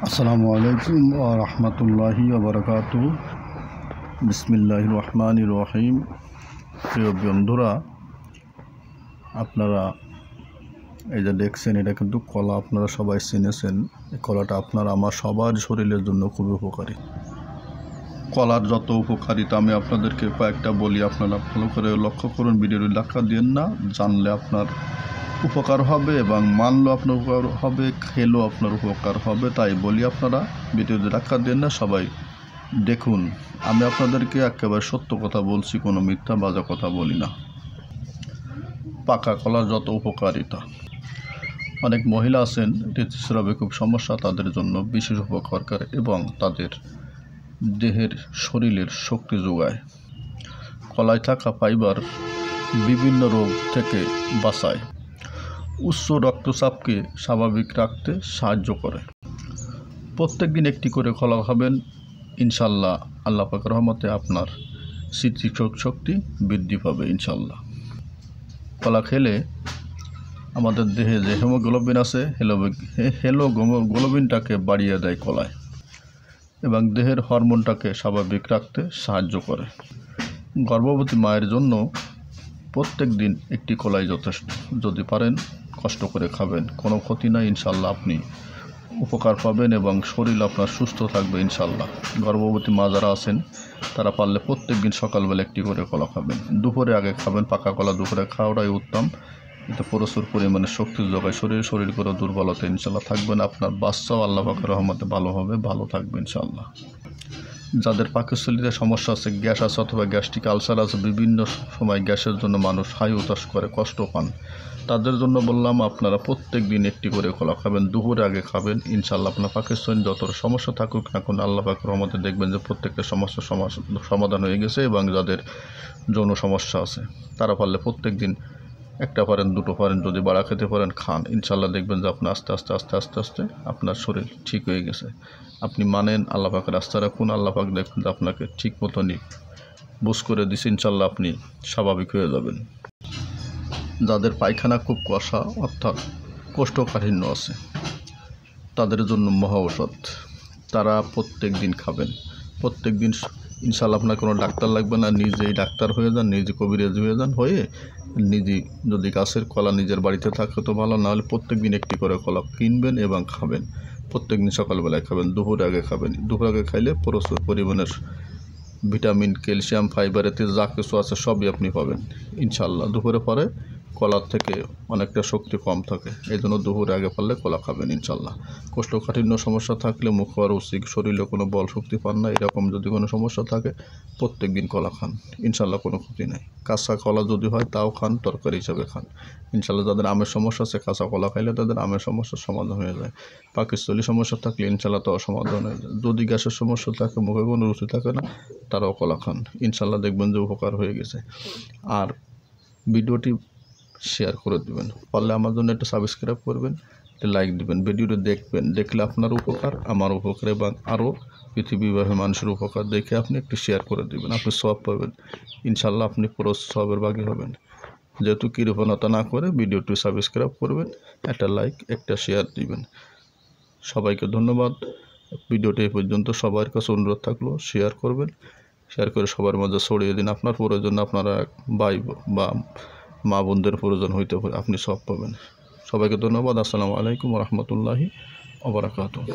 আসসালামু আলাইকুম ওয়া রাহমাতুল্লাহি ওয়া বারাকাতুহু। বিসমিল্লাহির রহমানির রহিম। প্রিয় বন্ধুরা, আপনারা এই যে দেখছেন, এটা কিন্তু কলা। আপনারা সবাই চিনেছেন। এই কলাটা আমার সবার শরীরের জন্য খুবই উপকারী। কলার যত উপকারিতা আমি আপনাদেরকে কয়েকটা বলি, আপনারা ভালো করে লক্ষ্য করুন। ভিডিওটি ধাক্কা দিন না, জানলে আপনার উপকার হবে এবং মানলেও আপনার উপকার হবে, খেলেও আপনার উপকার হবে। তাই বলি, আপনারা ভিডিওতে ধাক্কা দেন না, সবাই দেখুন। আমি আপনাদেরকে একেবারে সত্য কথা বলছি, কোনো মিথ্যা বাজে কথা বলি না। পাকা কলার যত উপকারিতা, অনেক মহিলা আছেন ঋতুস্রাবে খুব সমস্যা, তাদের জন্য বিশেষ উপকার করে এবং তাদের দেহের শরীরের শক্তি যোগায়। কলায় থাকা ফাইবার বিভিন্ন রোগ থেকে বাঁচায়, উচ্চ রক্তচাপকে স্বাভাবিক রাখতে সাহায্য করে। প্রত্যেক দিন একটি করে কলা খাবেন, ইনশাল্লাহ আল্লাহ পাকের রহমতে আপনার স্মৃতিশক্তি বৃদ্ধি পাবে ইনশাল্লাহ। কলা খেলে আমাদের দেহে যে হিমোগ্লোবিন আছে, হিমোগ্লোবিনটাকে বাড়িয়ে দেয় কলায় এবং দেহের হরমোনটাকে স্বাভাবিক রাখতে সাহায্য করে। গর্ভবতী মায়ের জন্য প্রত্যেক দিন একটি কলাই যথেষ্ট। যদি পারেন কষ্ট করে খাবেন, কোনো ক্ষতি নাই, ইনশাল্লাহ আপনি উপকার পাবেন এবং শরীর আপনার সুস্থ থাকবে ইনশাল্লাহ। গর্ভবতী মা যারা আছেন তারা পারলে প্রত্যেক দিন সকালবেলা একটি করে কলা খাবেন। দুপুরে আগে খাবেন, পাকা কলা দুপুরে খাওয়াটাই উত্তম। এতে প্রচুর পরিমাণে শক্তি যোগায় শরীর করে দুর্বলতা ইনশাল্লাহ থাকবেন। আপনার বাচ্চাও আল্লাহ পাকের রহমতে ভালো হবে, ভালো থাকবে ইনশাল্লাহ। যাদের পাকস্থলীতে সমস্যা আছে, গ্যাস আছে অথবা গ্যাস্ট্রিক আলসার আছে, বিভিন্ন সময় গ্যাসের জন্য মানুষ হাই উতাস করে, কষ্ট পান, তাদের জন্য বললাম আপনারা প্রত্যেক দিন একটি করে কলা খাবেন, দুপুরে আগে খাবেন। ইনশাল্লাহ আপনার পাকস্থলী যত সমস্যা থাকুক না কোনো, আল্লাহ পাকের রহমতে দেখবেন যে প্রত্যেকটা সমস্যার সমাধান হয়ে গেছে। এবং যাদের যৌন সমস্যা আছে তারা পারলে প্রত্যেক দিন একটা পারেন, দুটো পারেন, যদি বাড়া খেতে পারেন খান, ইনশাল্লাহ দেখবেন যে আপনার আস্তে আস্তে আপনার শরীর ঠিক হয়ে গেছে। আপনি মানেন, আল্লাহ পাকের আস্থা রাখুন, আল্লাহ পাক দেখবেন যে আপনাকে ঠিক মতনই বুঝ করে দিচ্ছে, ইনশাল্লাহ আপনি স্বাভাবিক হয়ে যাবেন। যাদের পায়খানা খুব কষা অর্থাৎ কোষ্ঠকাঠিন্য আছে, তাদের জন্য মহা ঔষধ। তারা প্রত্যেক দিন খাবেন, প্রত্যেক দিন ইনশাল্লাহ আপনার কোনো ডাক্তার লাগবে না, নিজেই ডাক্তার হয়ে যান, নিজে কবিরাজ হয়ে যান, হয়ে নিজে যদি গাছের কলা নিজের বাড়িতে থাকে তো ভালো, নাহলে প্রত্যেক দিন একটি করে কলা কিনবেন এবং খাবেন। প্রত্যেক দিন সকালবেলায় খাবেন, দুপুরে আগে খাবেন। দুপুর আগে খাইলে প্রচুর পরিমাণের ভিটামিন, ক্যালসিয়াম, ফাইবারেতে যা কিছু আছে সবই আপনি পাবেন ইনশাল্লাহ। দুপুরে পরে কলার থেকে অনেকটা শক্তি কম থাকে, এই জন্য দুপুরে আগে পারলে কলা খাবেন ইনশাল্লাহ। কোষ্ঠকাঠিন্য সমস্যা থাকলে, মুখ আর রুচিক, শরীরে কোনো বল শক্তি পান না, এরকম যদি কোনো সমস্যা থাকে প্রত্যেক দিন কলা খান, ইনশাল্লাহ কোনো ক্ষতি নেই। কাঁচা কলা যদি হয় তাও খান, তরকারি হিসাবে খান ইনশাল্লাহ। যাদের আমের সমস্যা আছে, কাঁচা কলা খাইলে তাদের আমের সমস্যার সমাধান হয়ে যায়। পাকস্থলী সমস্যা থাকলে ইনশাল্লাহ তাও সমাধান হয়ে যায়। যদি গ্যাসের সমস্যা থাকে, মুখে কোনো রুচি থাকে না, তারাও কলা খান, ইনশাল্লাহ দেখবেন যে উপকার হয়ে গেছে। আর ভিডিওটি শেয়ার করে দেবেন, পারলে আমার জন্য একটা সাবস্ক্রাইব করবেন, একটা লাইক দেবেন, ভিডিওটি দেখবেন, দেখলে আপনার উপকার, আমার উপকার এবং আরও পৃথিবীব্যাপী মানুষের উপকার দেখে আপনি একটু শেয়ার করে দেবেন, আপনি সওয়াব পাবেন ইনশাল্লাহ, আপনি পুরো সওয়াবের ভাগী হবেন। যেহেতু কৃপণতা না করে ভিডিওটি সাবস্ক্রাইব করবেন, একটা লাইক, একটা শেয়ার দিবেন। সবাইকে ধন্যবাদ। ভিডিওটি এই পর্যন্ত। সবার কাছে অনুরোধ থাকলো শেয়ার করবেন, শেয়ার করে সবার মাঝে ছড়িয়ে দিন। আপনার প্রয়োজন আপনারা ভাই বা মা বোনদের প্রয়োজন হইতে পারে, আপনি সব পাবেন। সবাইকে ধন্যবাদ। আসসালামু আলাইকুম ওয়া রাহমাতুল্লাহি ওয়া বারাকাতুহু।